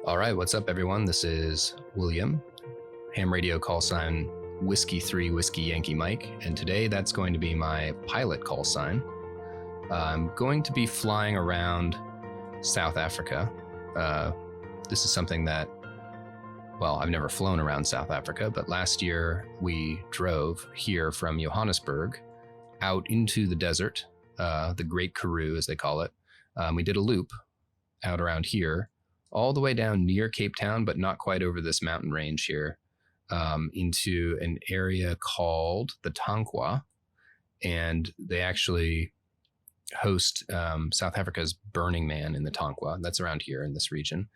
All right, what's up, everyone? This is William, ham radio call sign Whiskey 3 Whiskey Yankee Mike, and today that's going to be my pilot call sign. I'm going to be flying around South Africa. This is something that, well, I've never flown around South Africa, but last year we drove here from Johannesburg out into the desert, the Great Karoo, as they call it. We did a loop out around here, all the way down near Cape Town, but not quite over this mountain range here, into an area called the Tankwa. And they actually host South Africa's Burning Man in the Tankwa. That's around here in this region.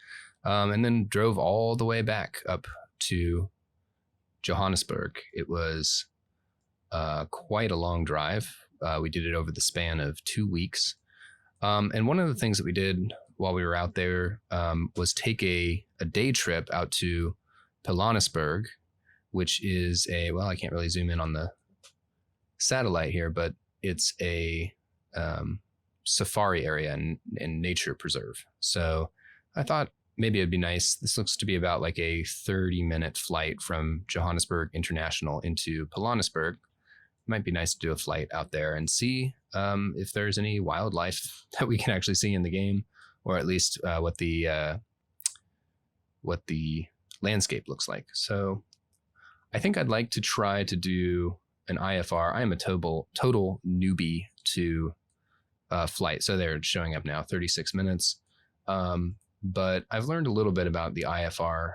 And then drove all the way back up to Johannesburg. It was quite a long drive. We did it over the span of 2 weeks. And one of the things that we did while we were out there was take a day trip out to Pilanesberg, which is I can't really zoom in on the satellite here, but it's a safari area and nature preserve. So I thought maybe it'd be nice. This looks to be about like a 30-minute flight from Johannesburg International into Pilanesberg. Might be nice to do a flight out there and see if there's any wildlife that we can actually see in the game, or at least what the landscape looks like. So I think I'd like to try to do an IFR. I am a total newbie to flight. So they're showing up now, 36 minutes. But I've learned a little bit about the IFR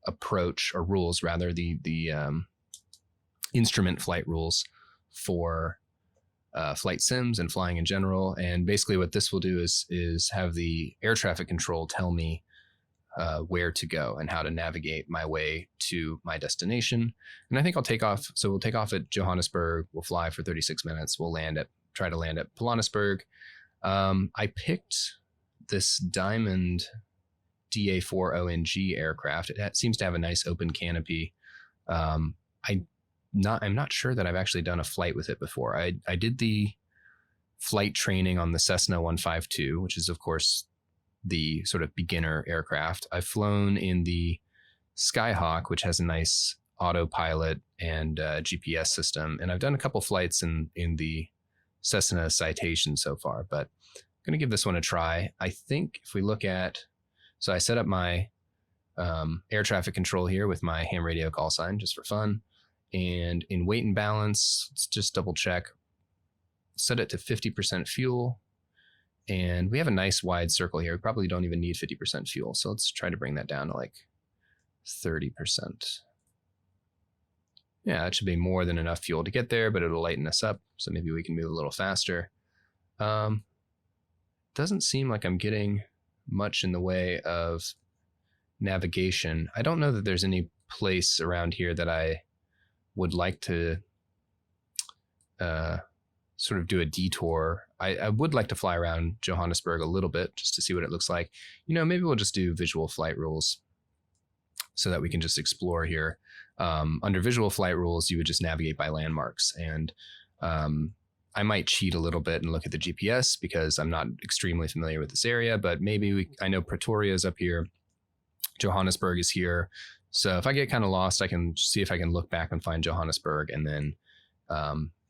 approach, or rules rather, the instrument flight rules for flight sims and flying in general. And basically what this will do is have the air traffic control tell me where to go and how to navigate my way to my destination. And I think I'll take off. So we'll take off at Johannesburg. We'll fly for 36 minutes. We'll try to land at Pilanesberg. I picked this Diamond DA4ONG aircraft. It seems to have a nice open canopy. I'm not sure that I've actually done a flight with it before. I did the flight training on the Cessna 152, which is of course the sort of beginner aircraft. I've flown in the Skyhawk, which has a nice autopilot and GPS system, and I've done a couple flights in the Cessna Citation so far, but I'm going to give this one a try. I think if we look at, so I set up my air traffic control here with my ham radio call sign just for fun. And in weight and balance, let's just double check. Set it to 50% fuel. And we have a nice wide circle here. We probably don't even need 50% fuel. So let's try to bring that down to like 30%. Yeah, that should be more than enough fuel to get there, but it'll lighten us up. So maybe we can move a little faster. Doesn't seem like I'm getting much in the way of navigation. I don't know that there's any place around here that I would like to sort of do a detour. I would like to fly around Johannesburg a little bit just to see what it looks like. Maybe we'll just do visual flight rules so that we can just explore here. Under visual flight rules, you would just navigate by landmarks. And I might cheat a little bit and look at the GPS because I'm not extremely familiar with this area, but maybe I know Pretoria is up here. Johannesburg is here. So if I get kind of lost, I can see if I can look back and find Johannesburg and then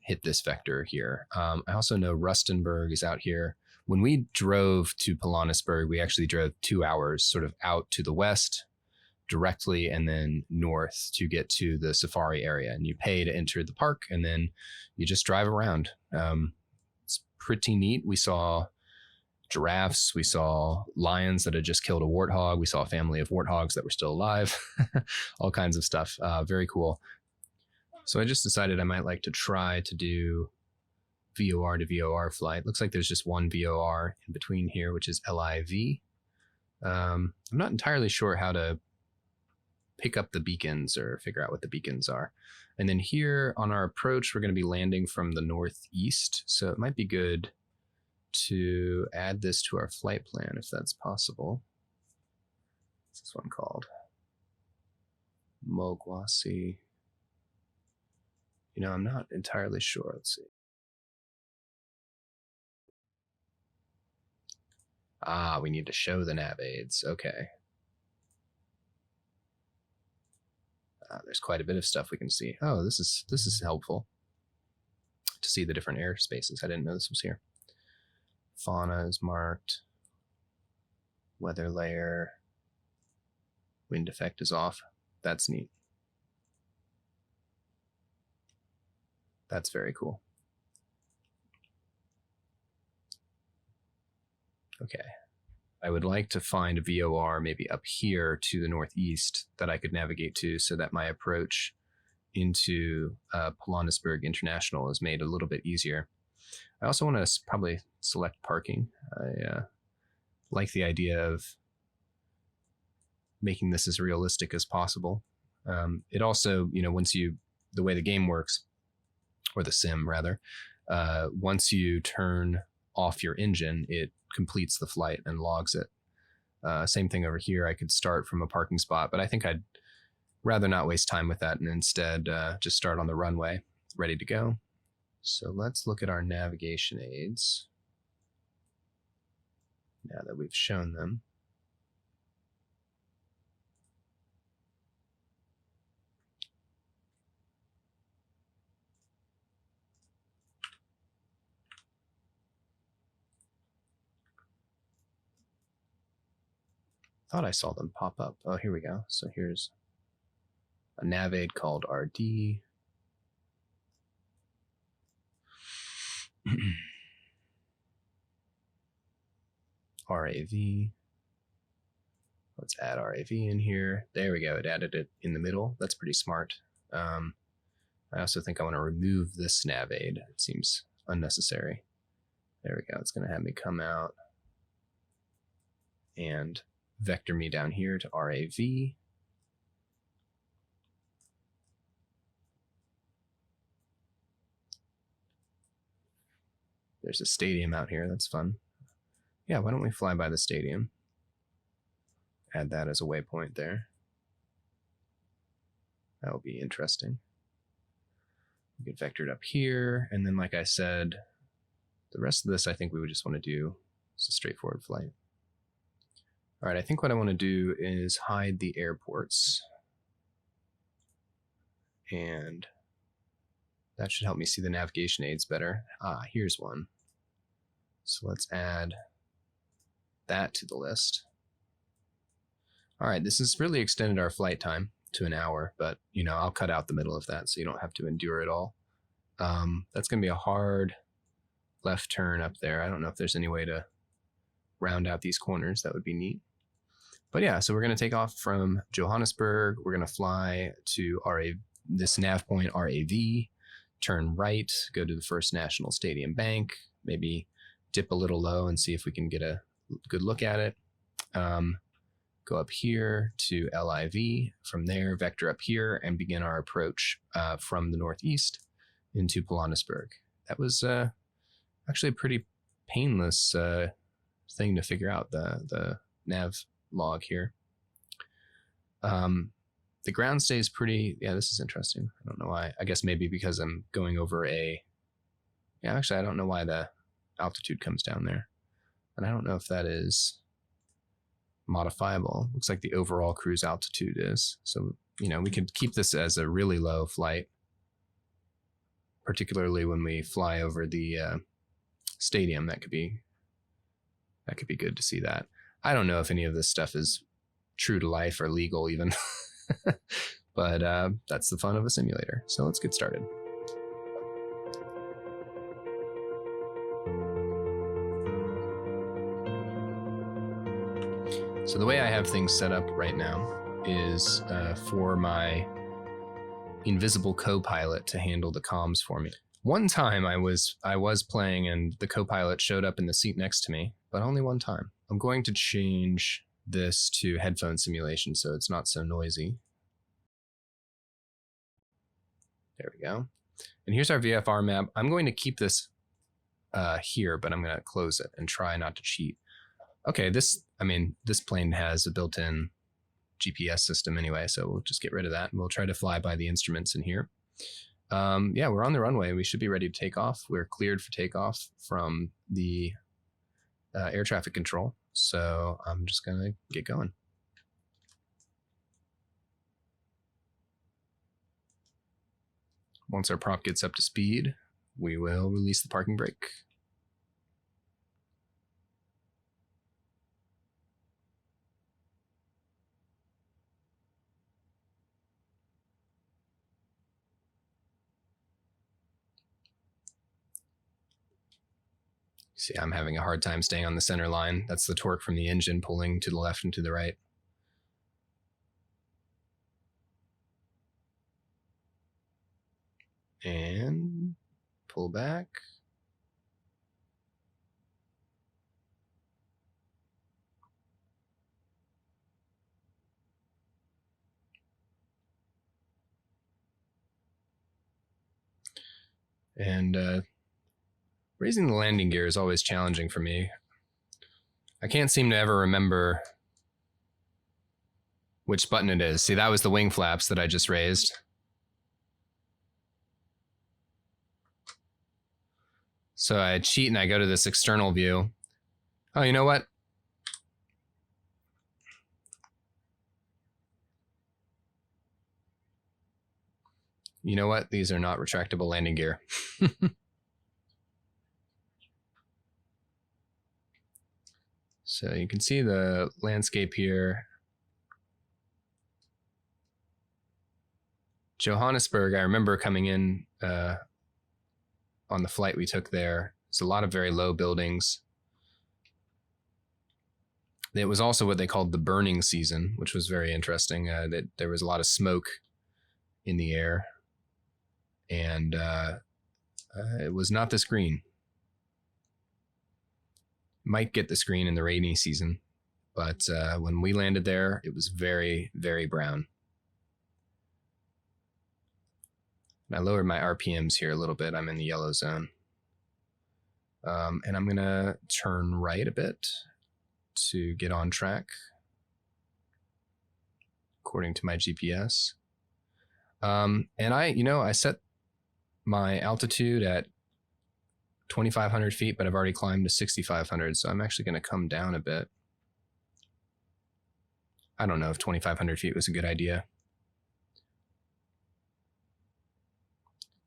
hit this vector here. I also know Rustenburg is out here. When we drove to Pilanesberg, we actually drove 2 hours sort of out to the west directly and then north to get to the safari area. And you pay to enter the park and then you just drive around. It's pretty neat. We saw giraffes, we saw lions that had just killed a warthog, we saw a family of warthogs that were still alive, all kinds of stuff. Very cool. So I just decided I might like to try to do VOR to VOR flight. Looks like there's just one VOR in between here, which is LIV. I'm not entirely sure how to pick up the beacons or figure out what the beacons are. And then here on our approach, we're going to be landing from the northeast. So it might be good to add this to our flight plan if that's possible. What's this one called? Mogwasi. I'm not entirely sure. Let's see. Ah, we need to show the nav aids. Okay. There's quite a bit of stuff we can see. Oh, this is helpful to see the different airspaces. I didn't know this was here. Fauna is marked. Weather layer. Wind effect is off. That's neat. That's very cool. Okay. I would like to find a VOR maybe up here to the northeast that I could navigate to so that my approach into Pilanesberg International is made a little bit easier. I also want to probably select parking. I like the idea of making this as realistic as possible. It also, once the way the game works, or the sim rather, once you turn off your engine, it completes the flight and logs it. Same thing over here. I could start from a parking spot, but I think I'd rather not waste time with that and instead just start on the runway, ready to go. So let's look at our navigation aids now that we've shown them. Thought I saw them pop up. Oh, here we go. So here's a nav aid called RD. RAV. Let's add RAV in here. There we go. It added it in the middle. That's pretty smart. I also think I want to remove this nav aid. It seems unnecessary. There we go. It's going to have me come out and vector me down here to RAV. There's a stadium out here. That's fun. Yeah, why don't we fly by the stadium? Add that as a waypoint there. That will be interesting. We get vectored up here, and then like I said, the rest of this I think we would just want to do is a straightforward flight. All right, I think what I want to do is hide the airports. And that should help me see the navigation aids better. Ah, here's one. So let's add that to the list. All right, this has really extended our flight time to an hour, but I'll cut out the middle of that so you don't have to endure it all. That's going to be a hard left turn up there. I don't know if there's any way to round out these corners. That would be neat. But yeah, so we're going to take off from Johannesburg. We're going to fly to this nav point, RAV, turn right, go to the First National Stadium Bank, maybe dip a little low and see if we can get a good look at it. Go up here to LIV, from there vector up here and begin our approach from the northeast into Pilanesberg. That was actually a pretty painless thing to figure out, the nav log here. The ground stays pretty, yeah, this is interesting. I don't know why. I guess maybe because I'm going over actually I don't know why the altitude comes down there. And I don't know if that is modifiable. Looks like the overall cruise altitude is. So, we could keep this as a really low flight, particularly when we fly over the stadium. That could be good to see that. I don't know if any of this stuff is true to life or legal even, but that's the fun of a simulator. So let's get started. So the way I have things set up right now is for my invisible co-pilot to handle the comms for me. One time I was playing and the co-pilot showed up in the seat next to me, but only one time. I'm going to change this to headphone simulation so it's not so noisy. There we go. And here's our VFR map. I'm going to keep this here, but I'm going to close it and try not to cheat. Okay, this plane has a built-in GPS system anyway, so we'll just get rid of that and we'll try to fly by the instruments in here. Yeah, we're on the runway. We should be ready to take off. We're cleared for takeoff from the air traffic control. So I'm just going to get going. Once our prop gets up to speed, we will release the parking brake. See, I'm having a hard time staying on the center line. That's the torque from the engine pulling to the left and to the right. And pull back. And raising the landing gear is always challenging for me. I can't seem to ever remember which button it is. See, that was the wing flaps that I just raised. So I cheat and I go to this external view. Oh, you know what? You know what? These are not retractable landing gear. So you can see the landscape here. Johannesburg, I remember coming in on the flight we took there. There's a lot of very low buildings. It was also what they called the burning season, which was very interesting. That there was a lot of smoke in the air. And it was not this green. Might get this green in the rainy season, but when we landed there, it was very, very brown. And I lowered my RPMs here a little bit. I'm in the yellow zone. And I'm going to turn right a bit to get on track, according to my GPS. And I set my altitude at 2,500 feet, but I've already climbed to 6,500, so I'm actually going to come down a bit. I don't know if 2,500 feet was a good idea.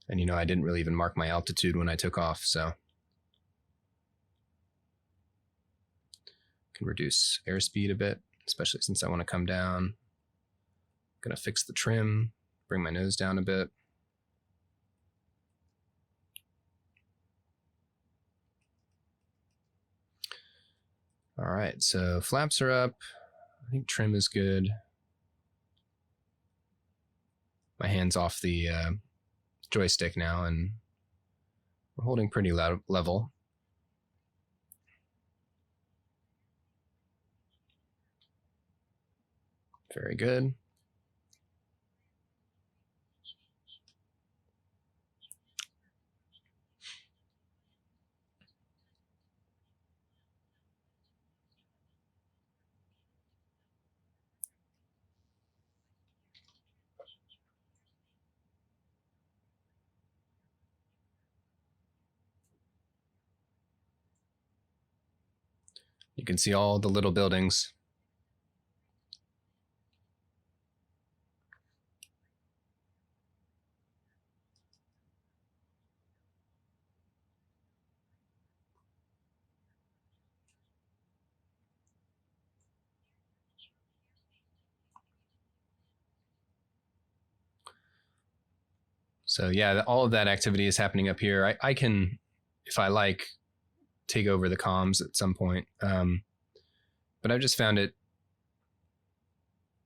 And I didn't really even mark my altitude when I took off, so I can reduce airspeed a bit, especially since I want to come down. I'm going to fix the trim, bring my nose down a bit. All right, so flaps are up. I think trim is good. My hand's off the joystick now, and we're holding pretty level. Very good. You can see all the little buildings. So yeah, all of that activity is happening up here. I can, if I like, take over the comms at some point. But I've just found it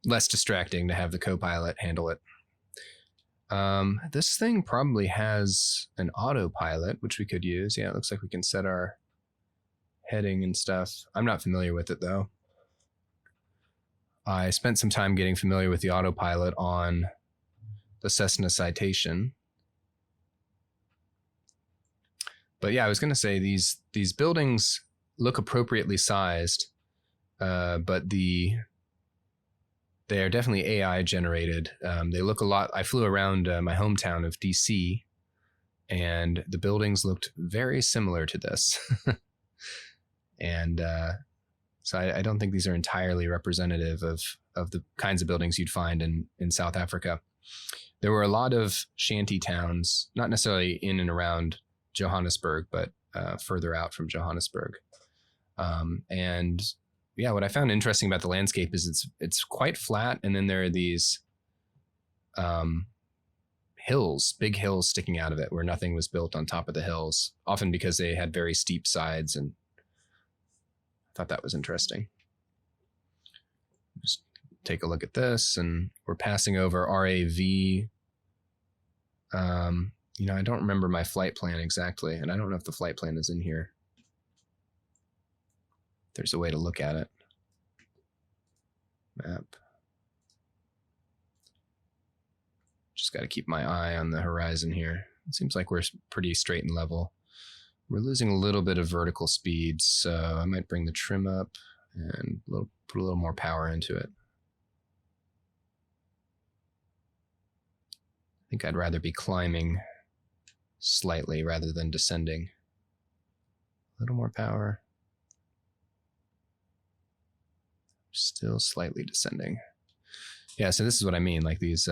less distracting to have the co-pilot handle it. This thing probably has an autopilot, which we could use. Yeah, it looks like we can set our heading and stuff. I'm not familiar with it though. I spent some time getting familiar with the autopilot on the Cessna Citation. But yeah, I was going to say these buildings look appropriately sized, but they are definitely AI generated. They look a lot. I flew around my hometown of DC, and the buildings looked very similar to this. And So I don't think these are entirely representative of the kinds of buildings you'd find in South Africa. There were a lot of shanty towns, not necessarily in and around Johannesburg, but further out from Johannesburg. And yeah, what I found interesting about the landscape is it's quite flat, and then there are these hills, big hills sticking out of it where nothing was built on top of the hills, often because they had very steep sides, and I thought that was interesting. Just take a look at this, and we're passing over RAV. I don't remember my flight plan exactly, and I don't know if the flight plan is in here. There's a way to look at it. Map. Just got to keep my eye on the horizon here. It seems like we're pretty straight and level. We're losing a little bit of vertical speed, so I might bring the trim up and put a little more power into it. I think I'd rather be climbing slightly rather than descending. A little more power. Still slightly descending. Yeah, so this is what I mean, like these,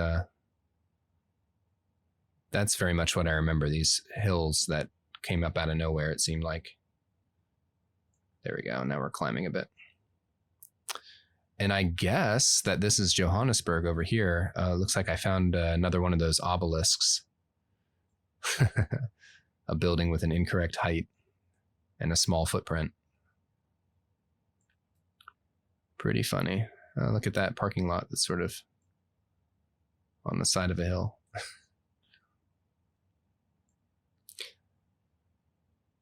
that's very much what I remember, these hills that came up out of nowhere, it seemed like. There we go, now we're climbing a bit. And I guess that this is Johannesburg over here. Looks like I found another one of those obelisks. A building with an incorrect height and a small footprint. Pretty funny. Look at that parking lot that's sort of on the side of a hill.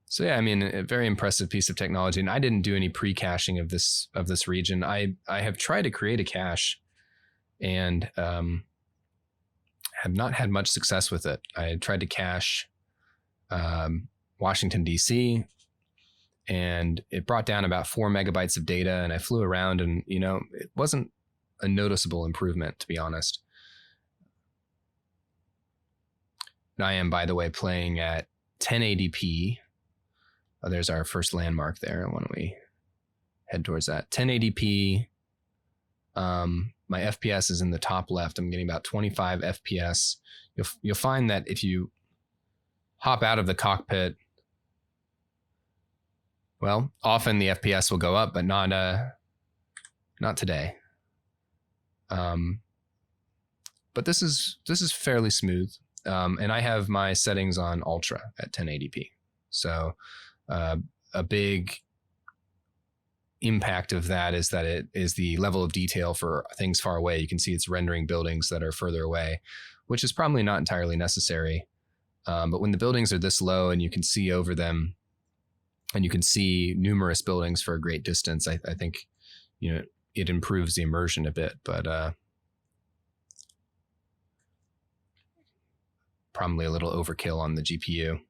So yeah, I mean, a very impressive piece of technology. And I didn't do any pre-caching of this region. I have tried to create a cache and have not had much success with it. I tried to cache Washington, D.C., and it brought down about 4 megabytes of data, and I flew around, and it wasn't a noticeable improvement, to be honest. And I am, by the way, playing at 1080p. Oh, there's our first landmark there. Why don't we head towards that? 1080p. My FPS is in the top left. I'm getting about 25 FPS. You'll find that if you hop out of the cockpit, well, often the FPS will go up, but not today. But this is fairly smooth, and I have my settings on ultra at 1080p. So a big impact of that is that it is the level of detail for things far away. You can see it's rendering buildings that are further away, which is probably not entirely necessary. But when the buildings are this low and you can see over them, and you can see numerous buildings for a great distance, I think, it improves the immersion a bit, but probably a little overkill on the GPU.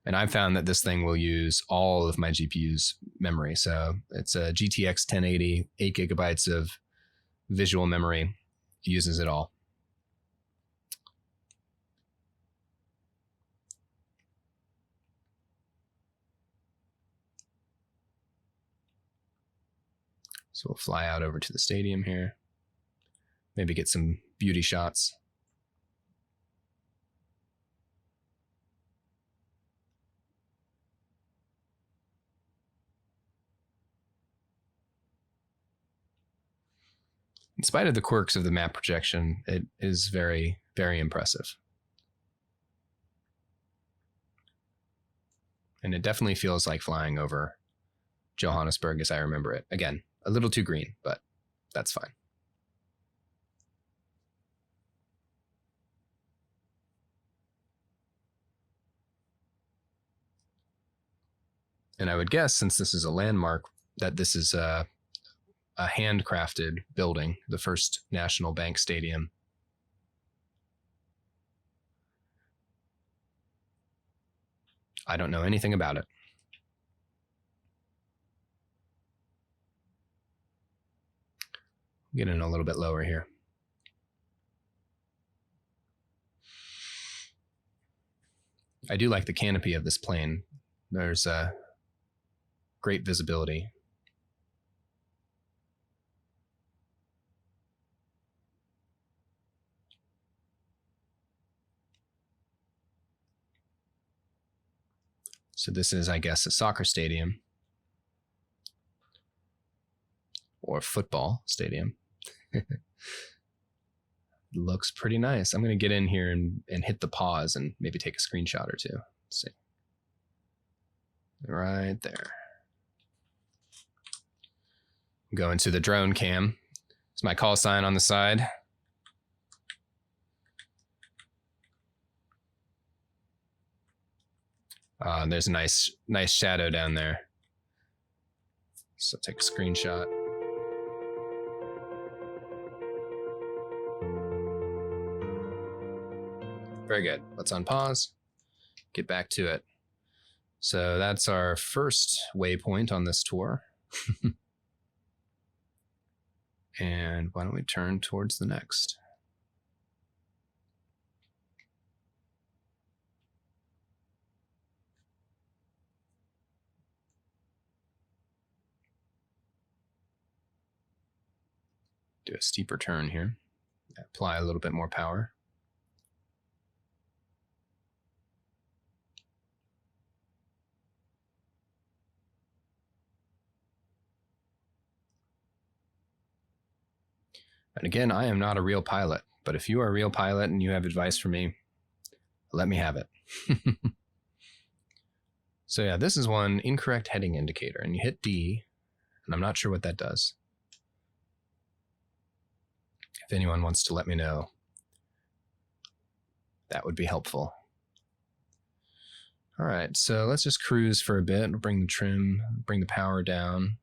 And I've found that this thing will use all of my GPU's memory. So it's a GTX 1080, 8 gigabytes of visual memory, uses it all. So we'll fly out over to the stadium here. Maybe get some beauty shots. In spite of the quirks of the map projection, it is very, very impressive. And it definitely feels like flying over Johannesburg as I remember it. Again, a little too green, but that's fine. And I would guess, since this is a landmark, that this is a handcrafted building, the first National Bank Stadium. I don't know anything about it. Get in a little bit lower here. I do like the canopy of this plane. There's great visibility. So this is, I guess, a soccer stadium or football stadium. Looks pretty nice. I'm going to get in here and hit the pause and maybe take a screenshot or two. Let's see. Right there. Go into the drone cam. It's my call sign on the side. There's a nice shadow down there. So take a screenshot. Very good. Let's unpause. Get back to it. So that's our first waypoint on this tour. And why don't we turn towards the next? Do a steeper turn here. Apply a little bit more power. And again, I am not a real pilot, but if you are a real pilot and you have advice for me, let me have it. So yeah, this is one incorrect heading indicator, and you hit D, and I'm not sure what that does. If anyone wants to let me know, that would be helpful. All right, so let's just cruise for a bit, bring the trim, bring the power down.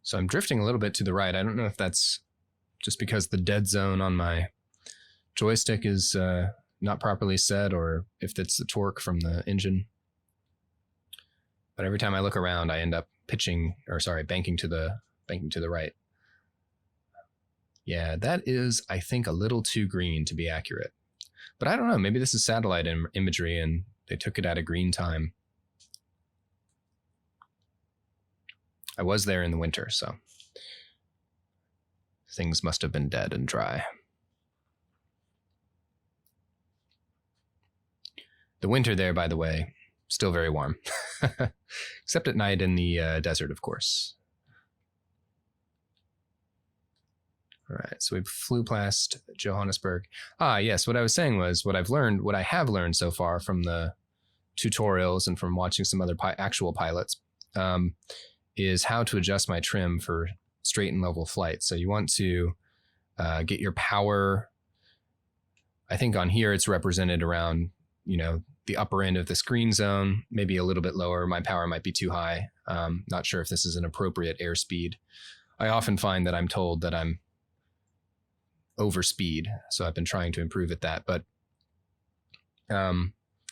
So I'm drifting a little bit to the right. I don't know if that's just because the dead zone on my joystick is not properly set, or if it's the torque from the engine. But every time I look around, I end up banking to the right. Yeah, that is, I think, a little too green to be accurate. But I don't know, maybe this is satellite imagery and they took it at a green time. I was there in the winter, so things must have been dead and dry. The winter there, by the way, still very warm. Except at night in the desert, of course. All right, so we flew past Johannesburg. Yes, what I was saying was what I have learned so far from the tutorials and from watching some other actual pilots is how to adjust my trim for straight and level flight. So you want to get your power. I think on here it's represented around, the upper end of the screen zone, maybe a little bit lower. My power might be too high. Not sure if this is an appropriate airspeed. I often find that I'm told that I'm overspeed, so I've been trying to improve at that. But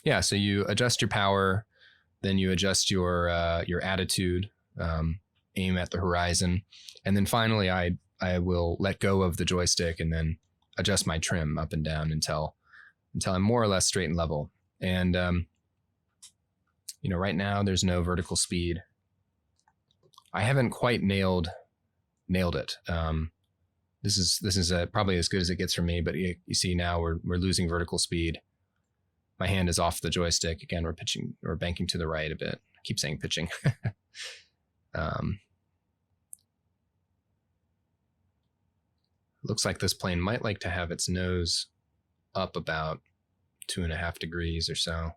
yeah, so you adjust your power, then you adjust your attitude, aim at the horizon, and then finally I will let go of the joystick and then adjust my trim up and down until I'm more or less straight and level. And right now there's no vertical speed. I haven't quite nailed it. This is probably as good as it gets for me, but you see now we're losing vertical speed. My hand is off the joystick. Again, we're banking to the right a bit. I keep saying pitching. Looks like this plane might like to have its nose up about 2.5 degrees or so.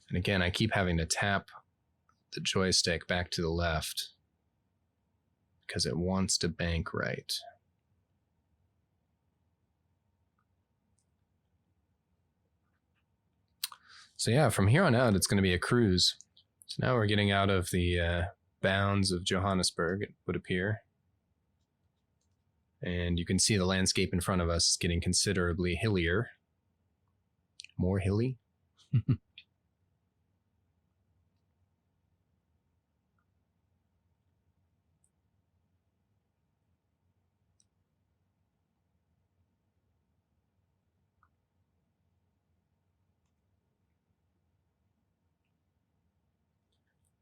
And again, I keep having to tap the joystick back to the left because it wants to bank right. So yeah, from here on out, it's going to be a cruise. So now we're getting out of the bounds of Johannesburg, it would appear. And you can see the landscape in front of us is getting considerably hillier. More hilly.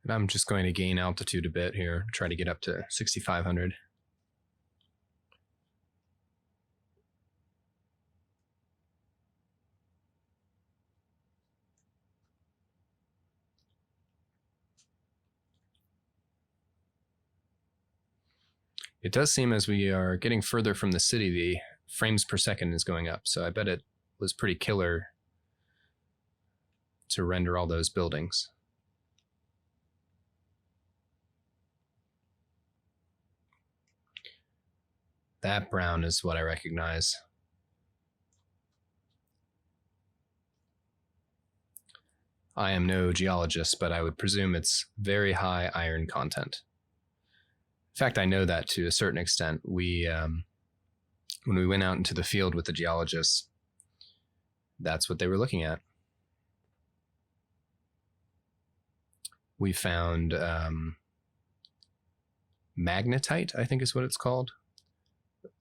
And I'm just going to gain altitude a bit here, try to get up to 6,500. It does seem as we are getting further from the city, the frames per second is going up. So I bet it was pretty killer to render all those buildings. That brown is what I recognize. I am no geologist, but I would presume it's very high iron content. In fact, I know that to a certain extent. We, when we went out into the field with the geologists, that's what they were looking at. We found magnetite, I think is what it's called.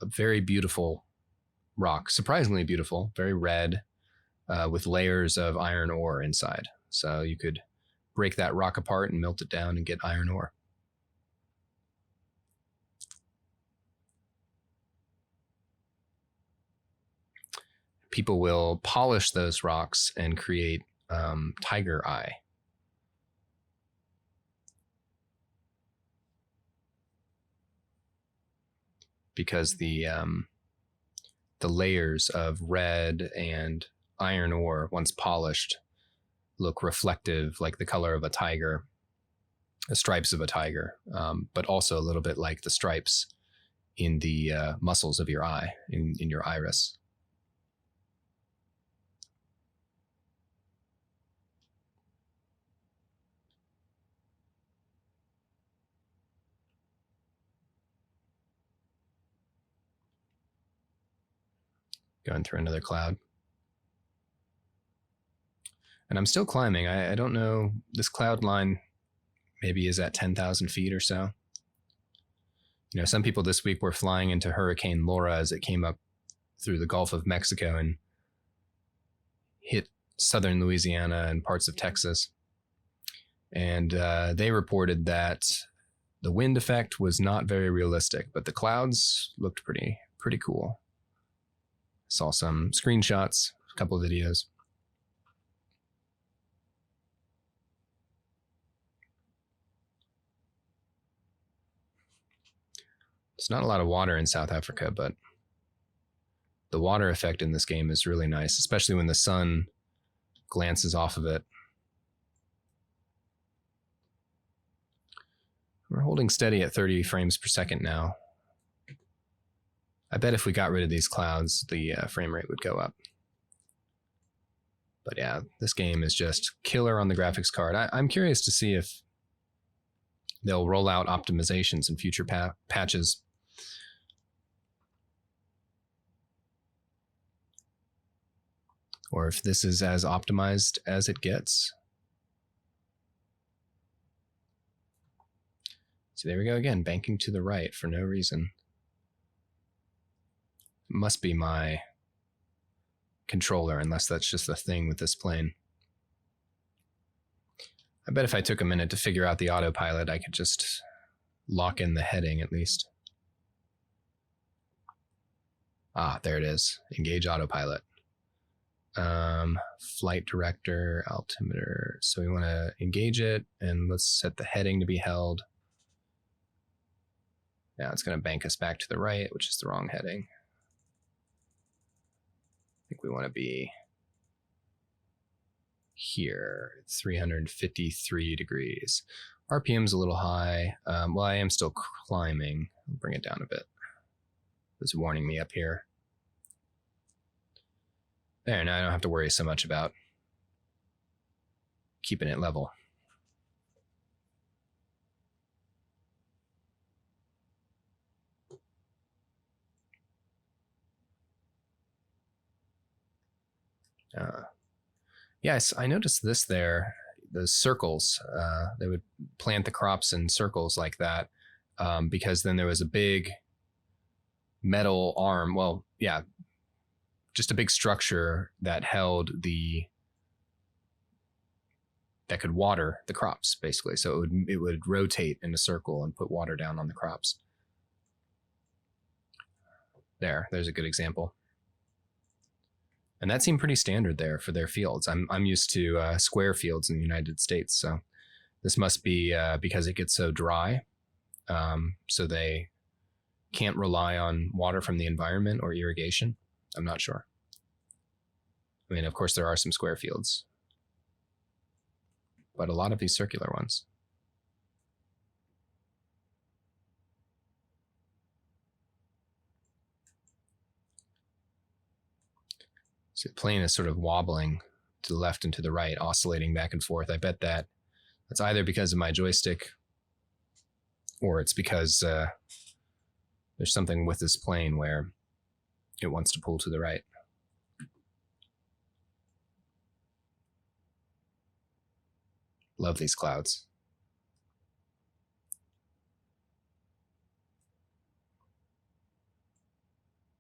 A very beautiful rock, surprisingly beautiful, very red, with layers of iron ore inside. So you could break that rock apart and melt it down and get iron ore. People will polish those rocks and create tiger eye. Because the layers of red and iron ore, once polished, look reflective, like the color of a tiger, the stripes of a tiger, but also a little bit like the stripes in the muscles of your eye, in your iris. Going through another cloud. And I'm still climbing. I don't know, this cloud line maybe is at 10,000 feet or so. You know, some people this week were flying into Hurricane Laura as it came up through the Gulf of Mexico and hit southern Louisiana and parts of Texas. And they reported that the wind effect was not very realistic, but the clouds looked pretty cool. Saw some screenshots, a couple of videos. There's not a lot of water in South Africa, but the water effect in this game is really nice, especially when the sun glances off of it. We're holding steady at 30 frames per second now. I bet if we got rid of these clouds, the frame rate would go up. But yeah, this game is just killer on the graphics card. I'm curious to see if they'll roll out optimizations in future patches. Or if this is as optimized as it gets. So there we go again, banking to the right for no reason. It must be my controller, unless that's just the thing with this plane. I bet if I took a minute to figure out the autopilot, I could just lock in the heading at least. Ah, there it is. Engage autopilot. Flight director, altimeter. So we want to engage it, and let's set the heading to be held. Now it's going to bank us back to the right, which is the wrong heading. I think we want to be here, 353 degrees. RPM's a little high. Well, I am still climbing. I'll bring it down a bit. It's warning me up here. There, now I don't have to worry so much about keeping it level. Yes, I noticed this there, those circles. They would plant the crops in circles like that because then there was a big metal arm. Well, yeah, just a big structure that held that could water the crops, basically. So it would rotate in a circle and put water down on the crops. There's a good example. And that seemed pretty standard there for their fields. I'm used to square fields in the United States, so this must be because it gets so dry. So they can't rely on water from the environment or irrigation? I'm not sure. I mean, of course, there are some square fields, but a lot of these circular ones. So the plane is sort of wobbling to the left and to the right, oscillating back and forth. I bet that's either because of my joystick or it's because there's something with this plane where it wants to pull to the right. Love these clouds.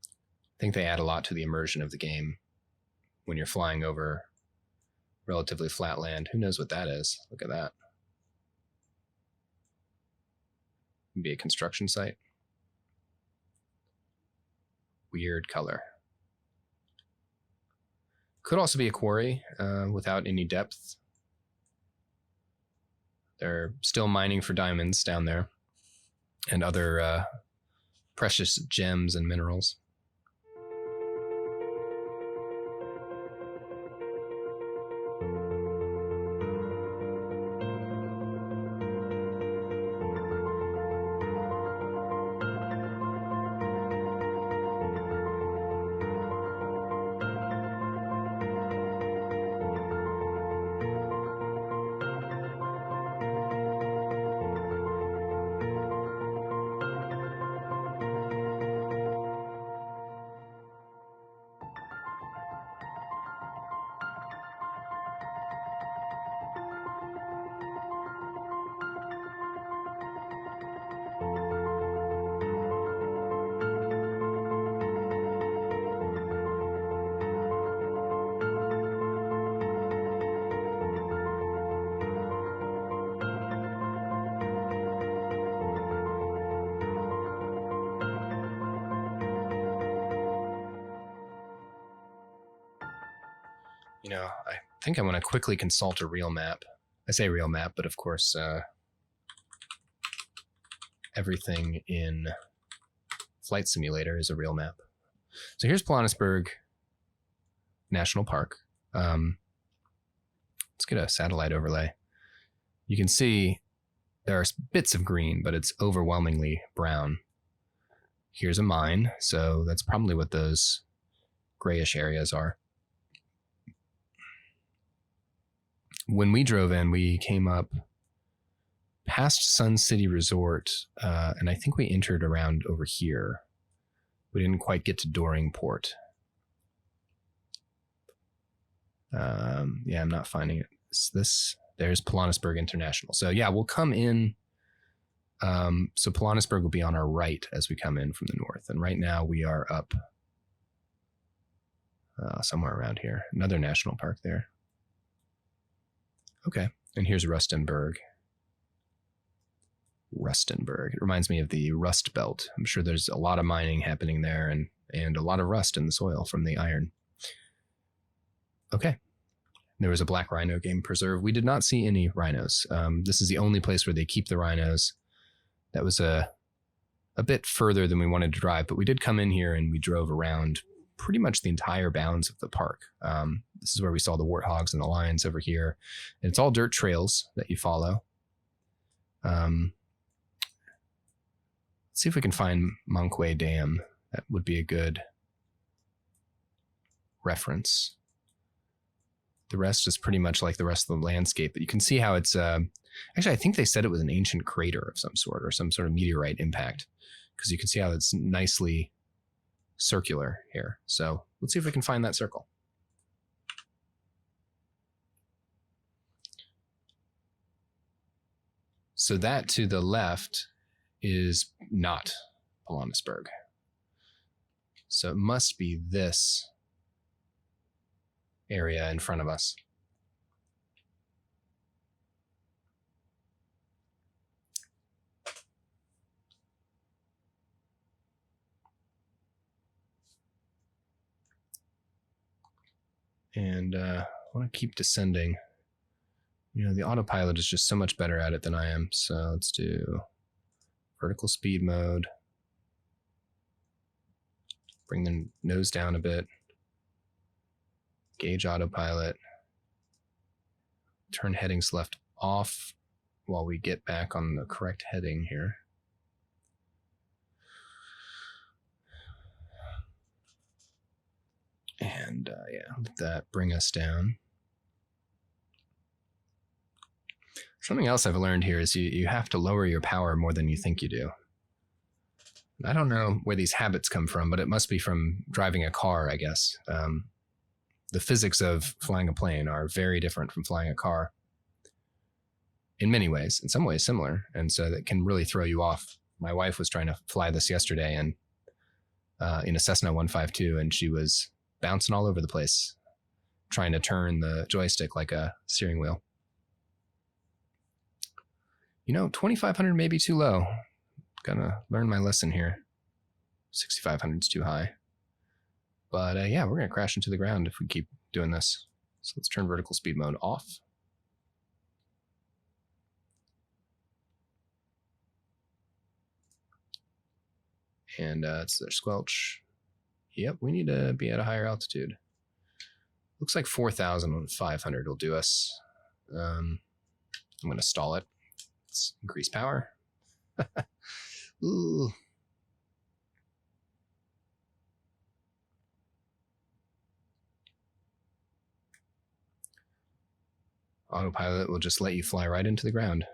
I think they add a lot to the immersion of the game when you're flying over relatively flat land. Who knows what that is? Look at that. Be a construction site. Weird color. Could also be a quarry without any depth. They're still mining for diamonds down there and other precious gems and minerals. You know, I think I want to quickly consult a real map. I say real map, but of course, everything in Flight Simulator is a real map. So here's Pilanesberg National Park. Let's get a satellite overlay. You can see there are bits of green, but it's overwhelmingly brown. Here's a mine, so that's probably what those grayish areas are. When we drove in, we came up past Sun City Resort, and I think we entered around over here. We didn't quite get to Doringport. Yeah, I'm not finding it. There's Pilanesberg International. So yeah, we'll come in. So Pilanesberg will be on our right as we come in from the north. And right now we are up somewhere around here. Another national park there. Okay, and here's Rustenburg. It reminds me of the Rust Belt. I'm sure there's a lot of mining happening there and a lot of rust in the soil from the iron. Okay, there was a black rhino game preserve. We did not see any rhinos. This is the only place where they keep the rhinos. That was a bit further than we wanted to drive, but we did come in here and we drove around pretty much the entire bounds of the park. This is where we saw the warthogs and the lions over here. And it's all dirt trails that you follow. Let's see if we can find Monkwe Dam. That would be a good reference. The rest is pretty much like the rest of the landscape, but you can see how it's, actually, I think they said it was an ancient crater of some sort or some sort of meteorite impact, because you can see how it's nicely circular here. So let's see if we can find that circle. So that to the left is not Pilanesberg. So it must be this area in front of us. And I want to keep descending. You know, the autopilot is just so much better at it than I am. So let's do vertical speed mode. Bring the nose down a bit. Gauge autopilot. Turn headings left off while we get back on the correct heading here. And yeah, let that bring us down. Something else I've learned here is you have to lower your power more than you think you do. I don't know where these habits come from, but it must be from driving a car, I guess. The physics of flying a plane are very different from flying a car in many ways, in some ways similar, and so that can really throw you off. My wife was trying to fly this yesterday and in a Cessna 152, and she was bouncing all over the place, trying to turn the joystick like a steering wheel. 2,500 may be too low. Gonna learn my lesson here. 6,500 is too high. But yeah, we're gonna crash into the ground if we keep doing this. So let's turn vertical speed mode off. And it's their squelch. Yep, we need to be at a higher altitude. Looks like 4,500 will do us. I'm gonna stall it. Let's increase power. Ooh. Autopilot will just let you fly right into the ground.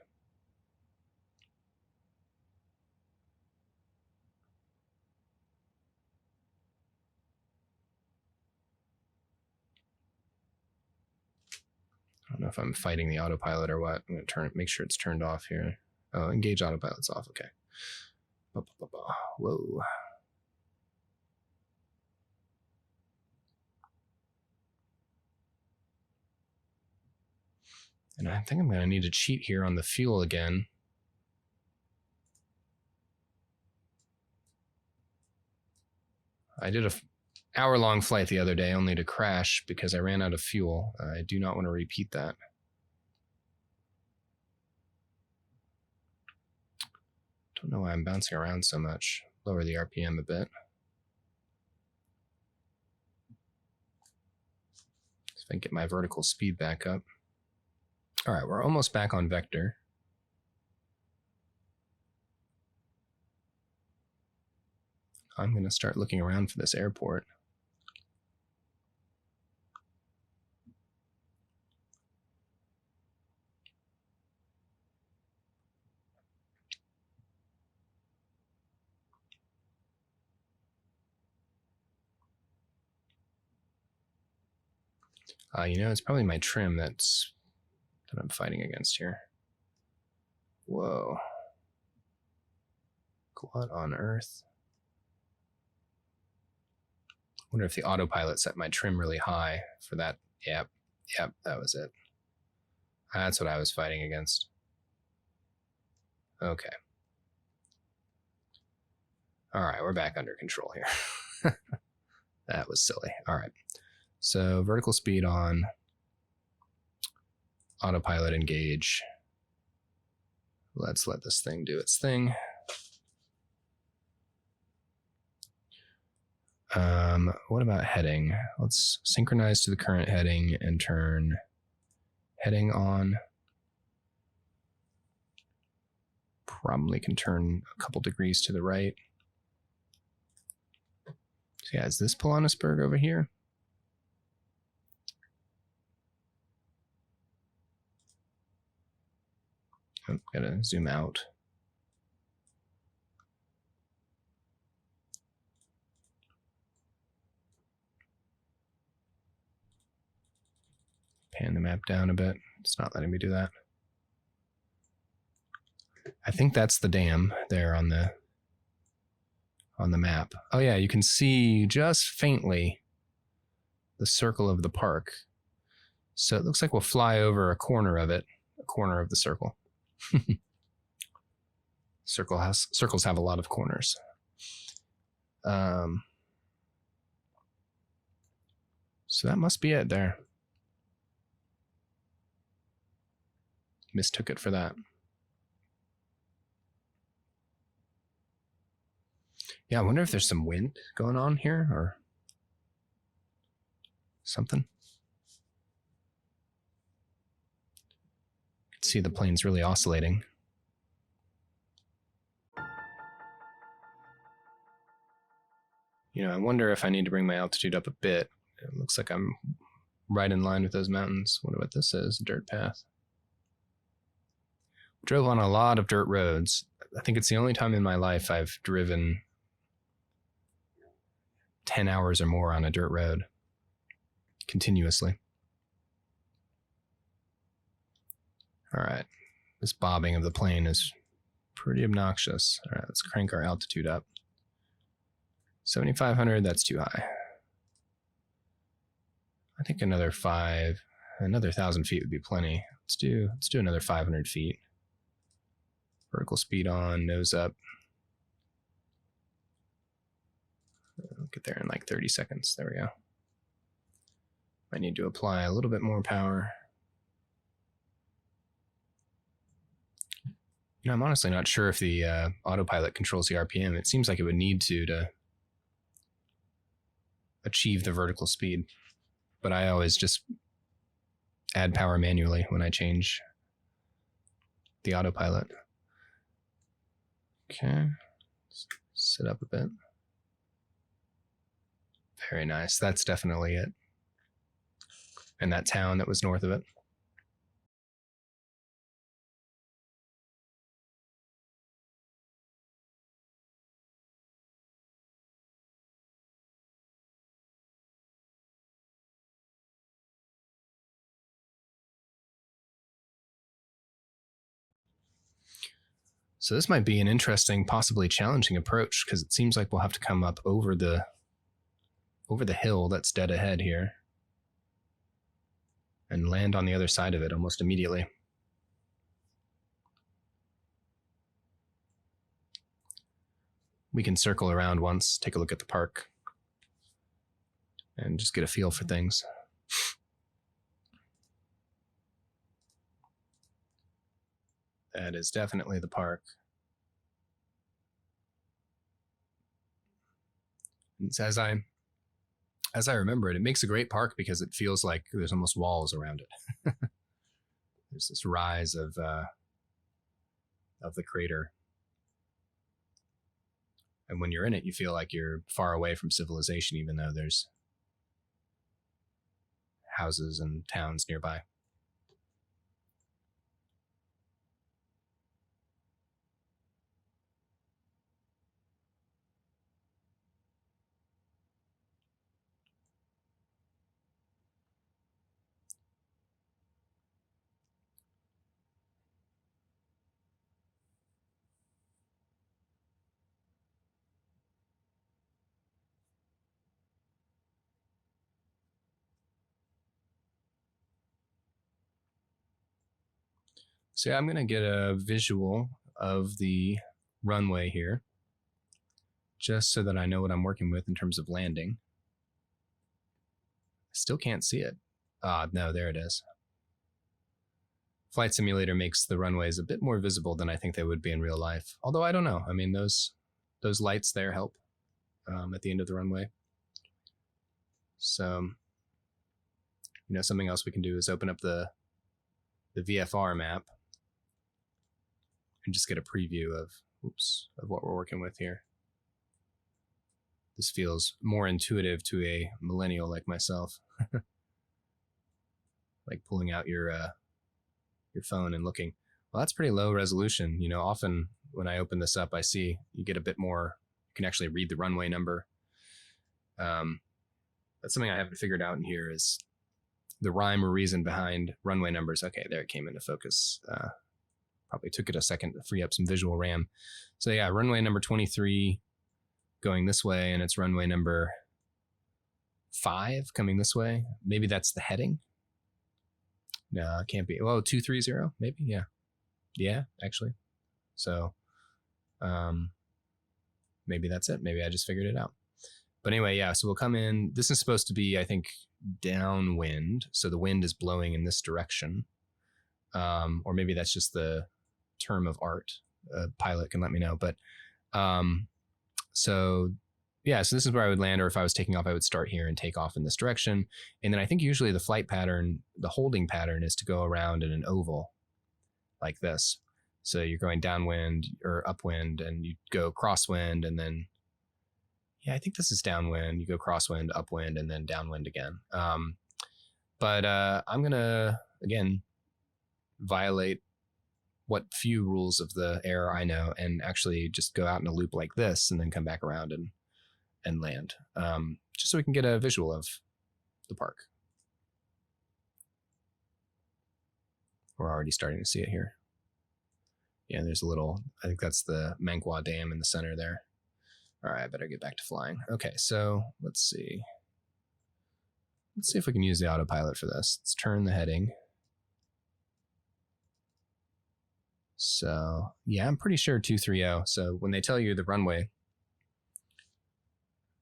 I don't know if I'm fighting the autopilot or what. I'm going to make sure it's turned off here. Oh, engage autopilot's off. Okay. Whoa. And I think I'm going to need to cheat here on the fuel again. I did a hour-long flight the other day only to crash because I ran out of fuel. I do not want to repeat that. Don't know why I'm bouncing around so much. Lower the RPM a bit. See if I can get my vertical speed back up. All right, we're almost back on vector. I'm going to start looking around for this airport. It's probably my trim that I'm fighting against here. Whoa. What on earth? Wonder if the autopilot set my trim really high for that. Yep, that was it. That's what I was fighting against. Okay. All right, we're back under control here. That was silly. All right. So vertical speed on, autopilot engage. Let's let this thing do its thing. What about heading? Let's synchronize to the current heading and turn heading on. Probably can turn a couple degrees to the right. So yeah, is this Pilanesberg over here? I'm gonna zoom out. Pan the map down a bit. It's not letting me do that. I think that's the dam there on the map. Oh yeah, you can see just faintly the circle of the park. So it looks like we'll fly over a corner of it, a corner of the circle. Circles have a lot of corners. So that must be it there. Mistook it for that. Yeah, I wonder if there's some wind going on here or something. You can see the plane's really oscillating. You know, I wonder if I need to bring my altitude up a bit. It looks like I'm right in line with those mountains. Wonder what this is, dirt path. Drove on a lot of dirt roads. I think it's the only time in my life I've driven 10 hours or more on a dirt road continuously. All right, this bobbing of the plane is pretty obnoxious. All right, let's crank our altitude up. 7,500, that's too high. I think another 1,000 feet would be plenty. Let's do another 500 feet. Vertical speed on, nose up. I'll get there in like 30 seconds. There we go. I need to apply a little bit more power. You know, I'm honestly not sure if the autopilot controls the RPM. It seems like it would need to achieve the vertical speed, but I always just add power manually when I change the autopilot. Okay, sit up a bit. Very nice. That's definitely it. And that town that was north of it. So this might be an interesting, possibly challenging approach, because it seems like we'll have to come up over the hill that's dead ahead here and land on the other side of it almost immediately. We can circle around once, take a look at the park, and just get a feel for things. That is definitely the park. It's as I remember it, it makes a great park because it feels like there's almost walls around it. There's this rise of the crater. And when you're in it, you feel like you're far away from civilization, even though there's houses and towns nearby. So yeah, I'm going to get a visual of the runway here, just so that I know what I'm working with in terms of landing. I still can't see it. No, there it is. Flight Simulator makes the runways a bit more visible than I think they would be in real life. Although I don't know. I mean, those lights there help at the end of the runway. So, you know, something else we can do is open up the VFR map and just get a preview of what we're working with here. This feels more intuitive to a millennial like myself. Like pulling out your phone and looking. Well, that's pretty low resolution. You know, often when I open this up, I see you get a bit more, you can actually read the runway number. That's something I haven't figured out in here is the rhyme or reason behind runway numbers. Okay, there it came into focus. Probably took it a second to free up some visual RAM. So yeah, runway number 23 going this way, and it's runway number 5 coming this way. Maybe that's the heading. No, it can't be. Oh, 230, maybe. Yeah. Yeah, actually. So maybe that's it. Maybe I just figured it out. But anyway, yeah, so we'll come in. This is supposed to be, I think, downwind. So the wind is blowing in this direction. Or maybe that's just the term of art. A pilot can let me know. But So yeah, so this is where I would land, or if I was taking off, I would start here and take off in this direction. And then I think usually the flight pattern, the holding pattern, is to go around in an oval like this. So you're going downwind or upwind, and you go crosswind, and then, yeah, I think this is downwind. You go crosswind, upwind, and then downwind again. But I'm going to, again, violate what few rules of the air I know and actually just go out in a loop like this and then come back around and land, just so we can get a visual of the park. We're already starting to see it here. Yeah, there's a little, I think that's the Mankwa Dam in the center there. All right, I better get back to flying. Okay, so let's see. Let's see if we can use the autopilot for this. Let's turn the heading. So yeah, I'm pretty sure 230. So when they tell you the runway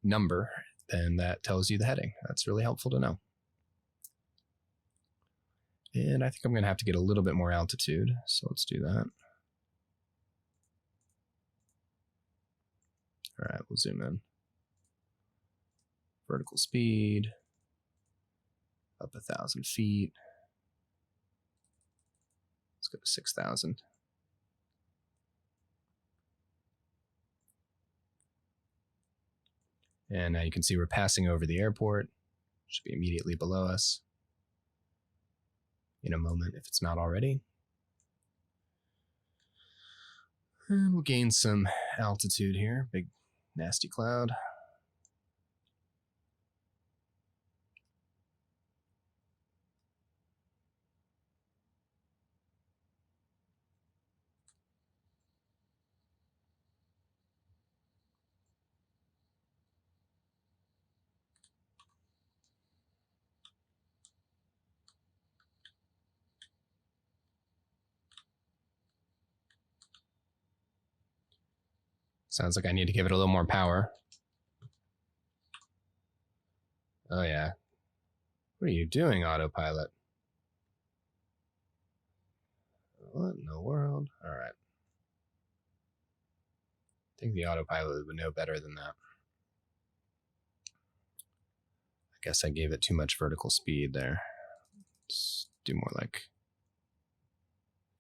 number, then that tells you the heading. That's really helpful to know. And I think I'm going to have to get a little bit more altitude. So let's do that. All right, we'll zoom in. Vertical speed, up 1,000 feet. Let's go to 6,000. And now you can see we're passing over the airport. Should be immediately below us in a moment if it's not already. And we'll gain some altitude here. Big nasty cloud. Sounds like I need to give it a little more power. Oh yeah. What are you doing, autopilot? What in the world? All right. I think the autopilot would know better than that. I guess I gave it too much vertical speed there. Let's do more like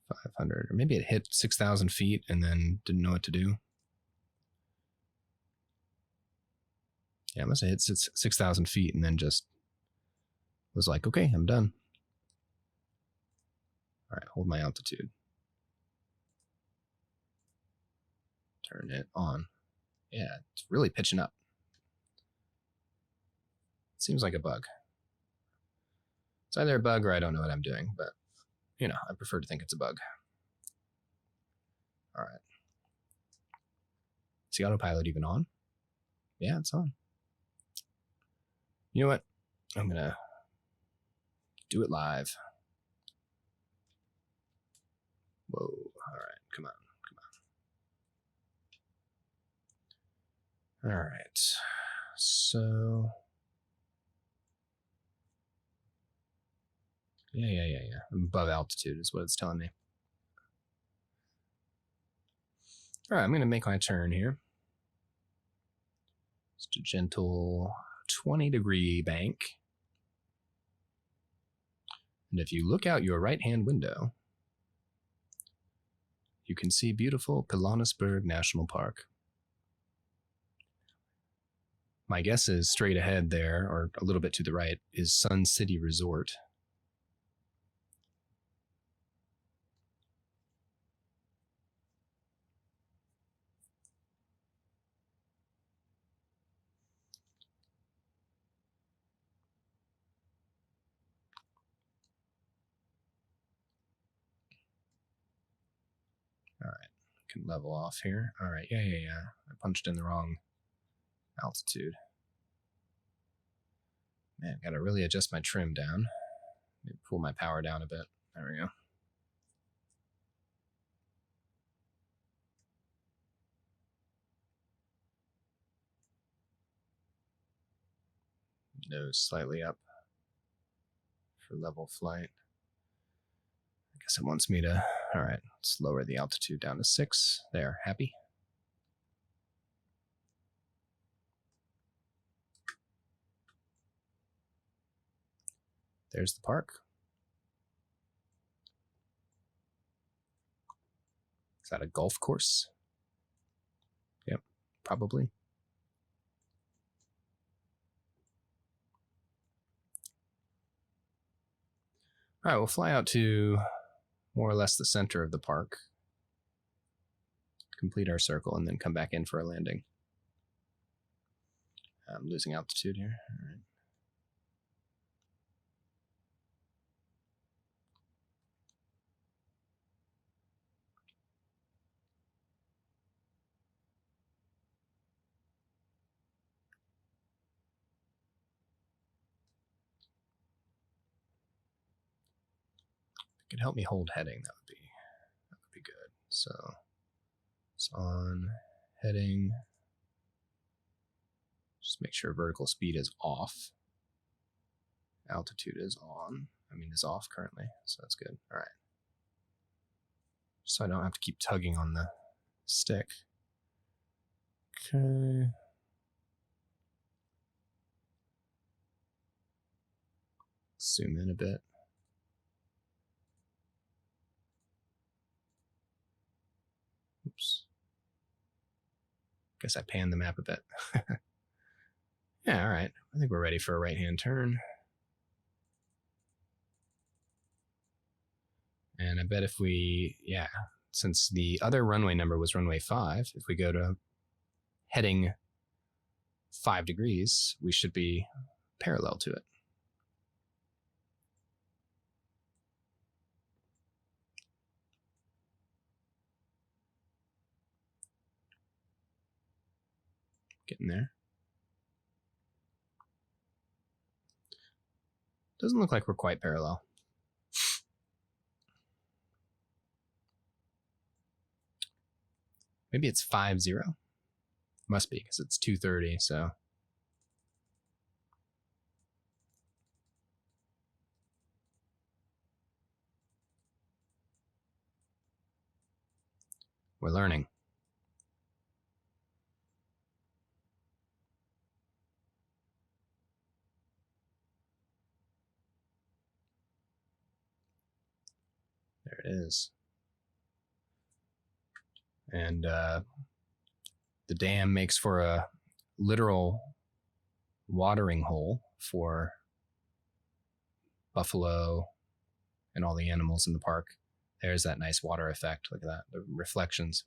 500, or maybe it hit 6,000 feet and then didn't know what to do. Yeah, it must have hit 6,000 feet and then just was like, okay, I'm done. All right, hold my altitude. Turn it on. Yeah, it's really pitching up. It seems like a bug. It's either a bug or I don't know what I'm doing, but, you know, I prefer to think it's a bug. All right. Is the autopilot even on? Yeah, it's on. You know what? I'm going to do it live. Whoa. All right. Come on. All right. So. Yeah. I'm above altitude is what it's telling me. All right. I'm going to make my turn here. Just a gentle 20-degree bank. And if you look out your right-hand window, you can see beautiful Pilanesberg National Park. My guess is straight ahead there, or a little bit to the right, is Sun City Resort. All right, can level off here. All right, yeah. I punched in the wrong altitude. Man, gotta really adjust my trim down. Maybe pull my power down a bit. There we go. Nose slightly up for level flight. I guess it wants me to, all right, let's lower the altitude down to 6. There, happy. there's the park. Is that a golf course? Yep, probably. All right, we'll fly out to more or less the center of the park, complete our circle, and then come back in for a landing. I'm losing altitude here. All right. If it could help me hold heading, that would be good. So it's on heading. Just make sure vertical speed is off. Altitude is on. Is off currently, so that's good. All right. So I don't have to keep tugging on the stick. Okay. Zoom in a bit. Oops. Guess I panned the map a bit. Yeah, all right. I think we're ready for a right-hand turn. And I bet if we, since the other runway number was runway 5, if we go to heading 5 degrees, we should be parallel to it. Getting there. Doesn't look like we're quite parallel. Maybe it's 5-0. Must be, because it's 2:30, so. We're learning. There it is. And the dam makes for a literal watering hole for buffalo and all the animals in the park. There's that nice water effect. Look at that. The reflections.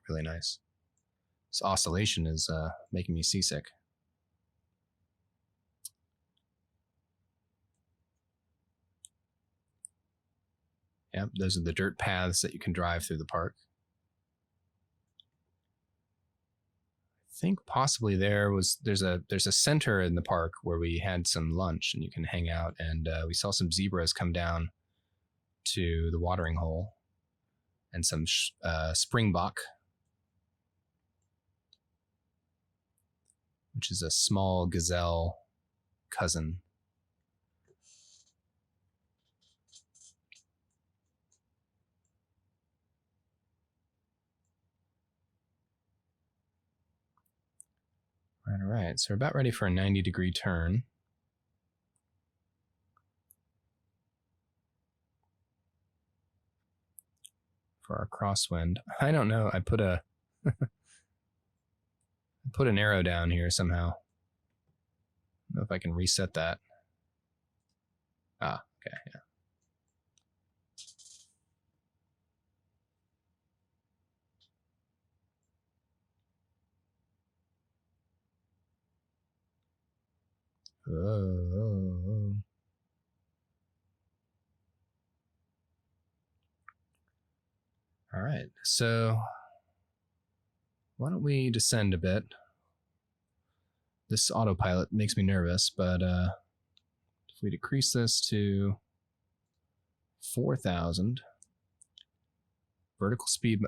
Really nice. This oscillation is making me seasick. Yep, those are the dirt paths that you can drive through the park. I think possibly there's a center in the park where we had some lunch and you can hang out, and we saw some zebras come down to the watering hole, and some springbok, which is a small gazelle cousin. All right, so we're about ready for a 90-degree turn. For our crosswind. I don't know, I put an arrow down here somehow. I don't know if I can reset that. Ah, okay, yeah. Oh. All right, so why don't we descend a bit? This autopilot makes me nervous, but if we decrease this to 4,000, vertical speed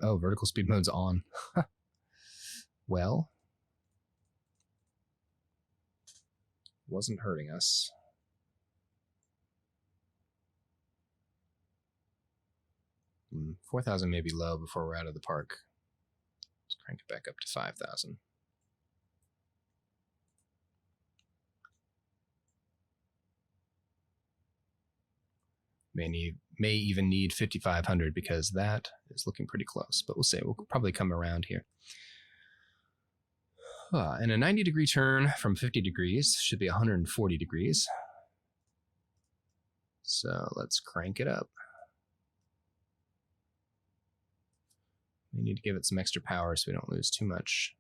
mode's on. Well, wasn't hurting us. Mm, 4,000 may be low before we're out of the park. Let's crank it back up to 5,000. May even need 5,500 because that is looking pretty close. But we'll see. We'll probably come around here. And a 90-degree turn from 50 degrees should be 140 degrees. So let's crank it up. We need to give it some extra power so we don't lose too much.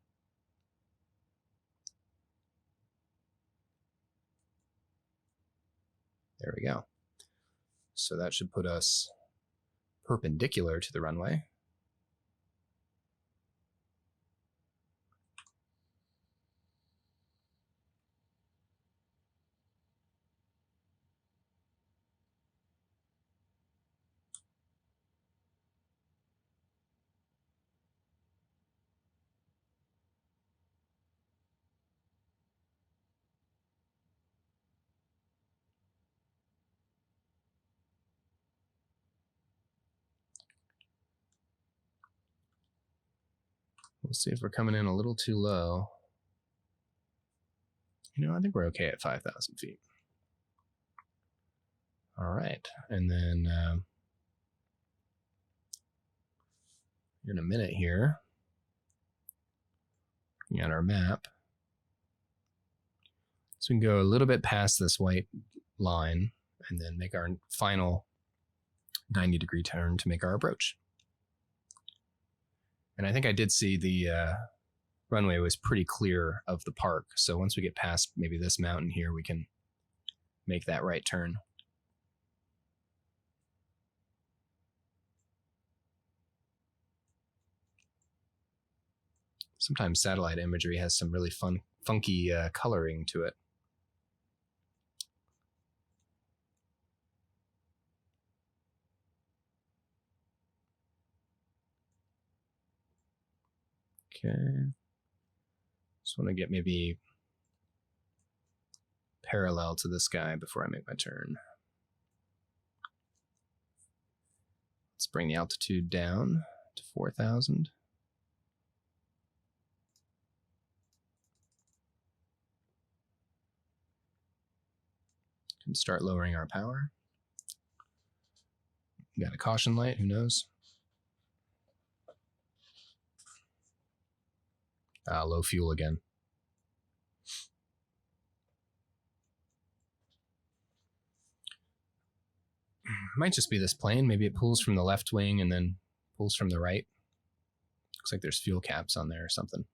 There we go. So that should put us perpendicular to the runway. We'll see if we're coming in a little too low. You know, I think we're okay at 5,000 feet. All right, and then in a minute here, looking at our map, so we can go a little bit past this white line and then make our final 90-degree turn to make our approach. And I think I did see the runway was pretty clear of the park. So once we get past maybe this mountain here, we can make that right turn. Sometimes satellite imagery has some really funky coloring to it. Okay. Just want to get maybe parallel to this guy before I make my turn. Let's bring the altitude down to 4,000. Can start lowering our power. Got a caution light, who knows? Low fuel again. Might just be this plane. Maybe it pulls from the left wing and then pulls from the right. Looks like there's fuel caps on there or something.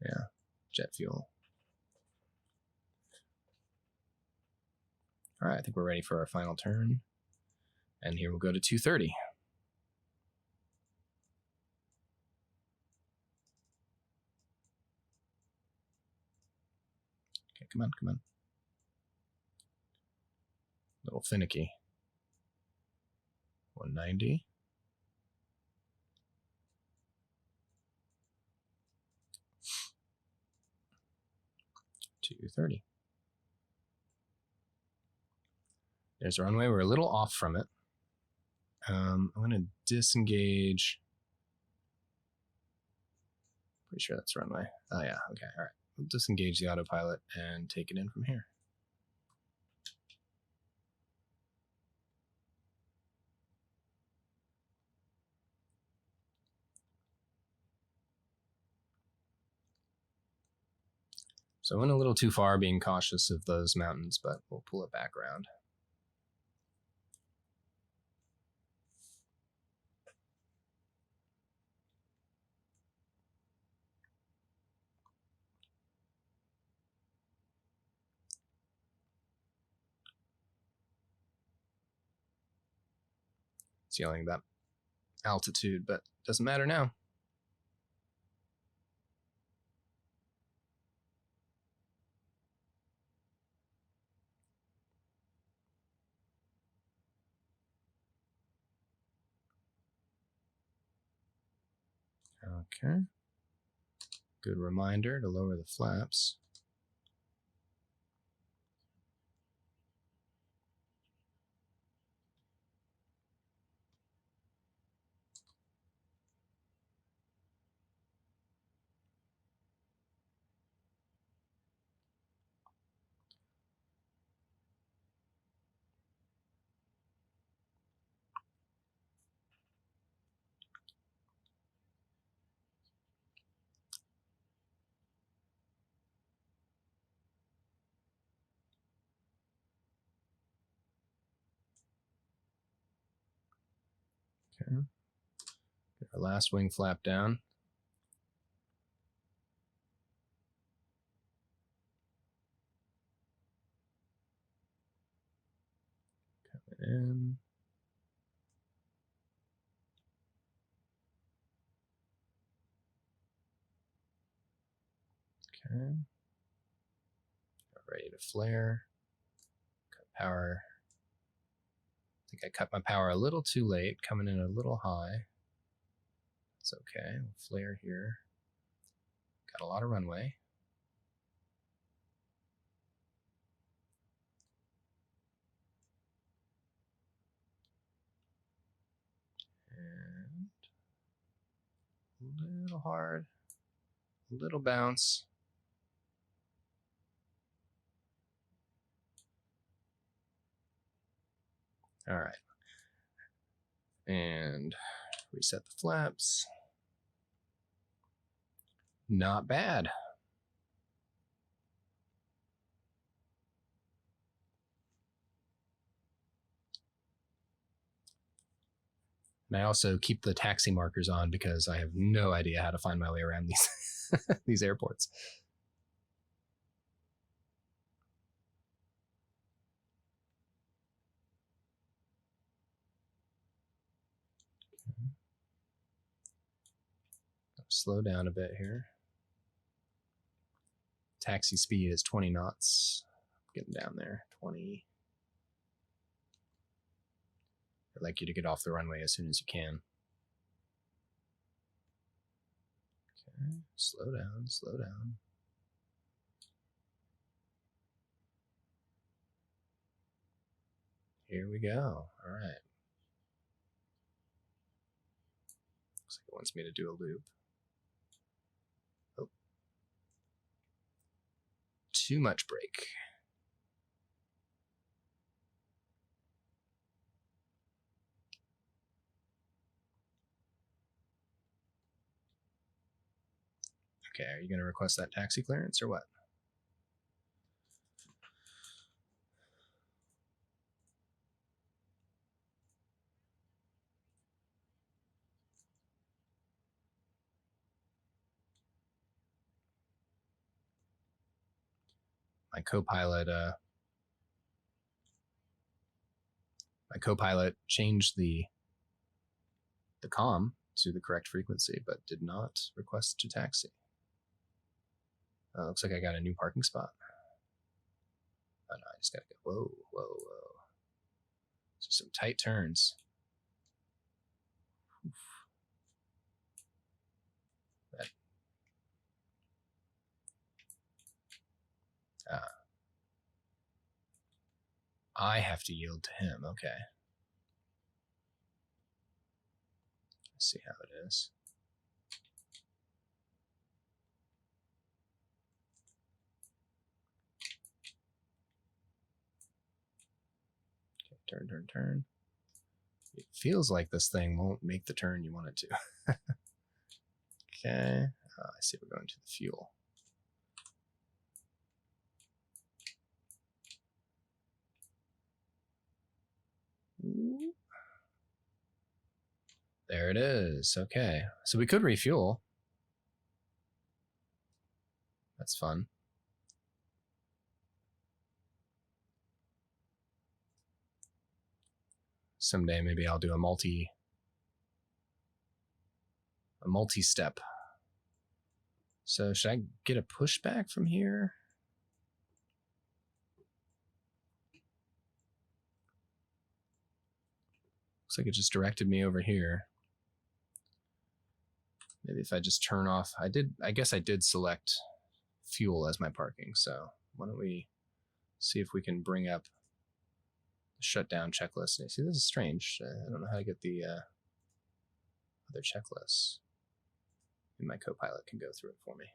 Yeah, jet fuel. All right, I think we're ready for our final turn. And here we'll go to 230. Okay, come on, come on. A little finicky. 190. $230. There's a runway. We're a little off from it. I'm going to disengage. Pretty sure that's runway. Oh, yeah. Okay. All right. We'll disengage the autopilot and take it in from here. So I went a little too far being cautious of those mountains, but we'll pull it back around. It's yelling about altitude, but doesn't matter now. Okay. Good reminder to lower the flaps. Okay. Get our last wing flap down. Coming in. Okay. Ready to flare. Cut power. I think I cut my power a little too late, coming in a little high. It's okay. We'll flare here. Got a lot of runway. And a little hard. A little bounce. All right. And reset the flaps. Not bad. And I also keep the taxi markers on because I have no idea how to find my way around these these airports. Slow down a bit here. Taxi speed is 20 knots. Getting down there, 20. I'd like you to get off the runway as soon as you can. Okay, slow down, slow down. Here we go. All right. Looks like it wants me to do a loop. Oh. Too much brake. Okay, are you going to request that taxi clearance or what? My co-pilot changed the comm to the correct frequency, but did not request to taxi. Looks like I got a new parking spot. Oh no, I just gotta go. Whoa, whoa, whoa. So some tight turns. Oof. That. I have to yield to him. Okay. Let's see how it is. Okay, turn, turn, turn. It feels like this thing won't make the turn you want it to. Okay. I see we're going to the fuel. Ooh. There it is. Okay. So we could refuel. That's fun. Someday maybe I'll do a multi-step. So should I get a pushback from here? Looks like it just directed me over here. Maybe if I just turn off, I guess I did select fuel as my parking. So why don't we see if we can bring up the shutdown checklist. See, this is strange. I don't know how to get the other checklists. And my co-pilot can go through it for me.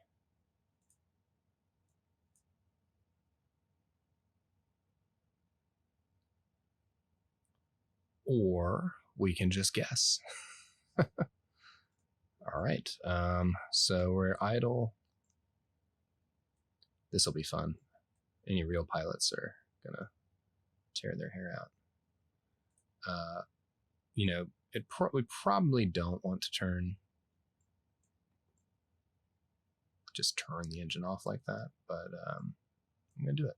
Or we can just guess. All right. So we're idle. This will be fun. Any real pilots are gonna tear their hair out. we probably don't want to just turn the engine off like that, but I'm gonna do it.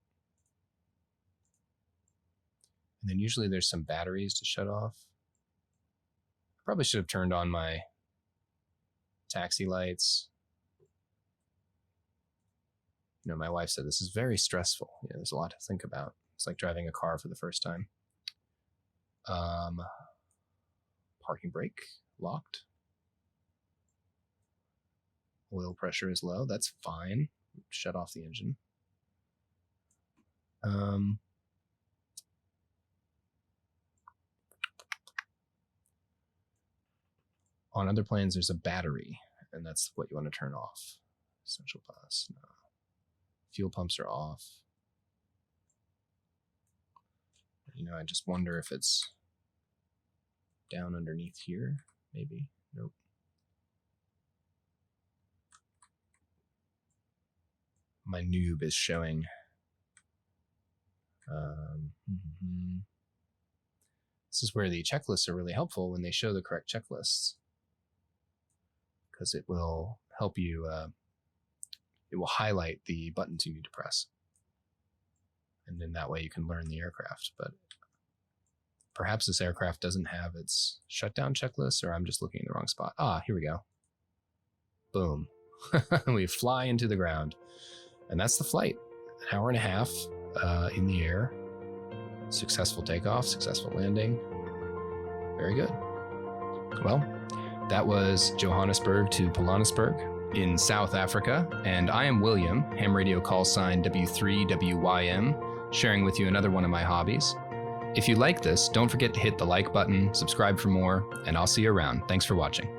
And then usually there's some batteries to shut off. Probably should have turned on my taxi lights. You know, my wife said this is very stressful. Yeah, there's a lot to think about. It's like driving a car for the first time. Parking brake locked. Oil pressure is low. That's fine. Shut off the engine. On other planes, there's a battery, and that's what you want to turn off. Essential bus. No. Fuel pumps are off. You know, I just wonder if it's down underneath here, maybe. Nope. My noob is showing. This is where the checklists are really helpful when they show the correct checklists, because it will help you, it will highlight the buttons you need to press. And then that way you can learn the aircraft. But perhaps this aircraft doesn't have its shutdown checklist, or I'm just looking in the wrong spot. Ah, here we go. Boom. We fly into the ground. And that's the flight. An hour and a half in the air. Successful takeoff, successful landing. Very good. Well, that was Johannesburg to Pilanesberg in South Africa. And I am William, ham radio call sign W3WYM, sharing with you another one of my hobbies. If you like this, don't forget to hit the like button, subscribe for more, and I'll see you around. Thanks for watching.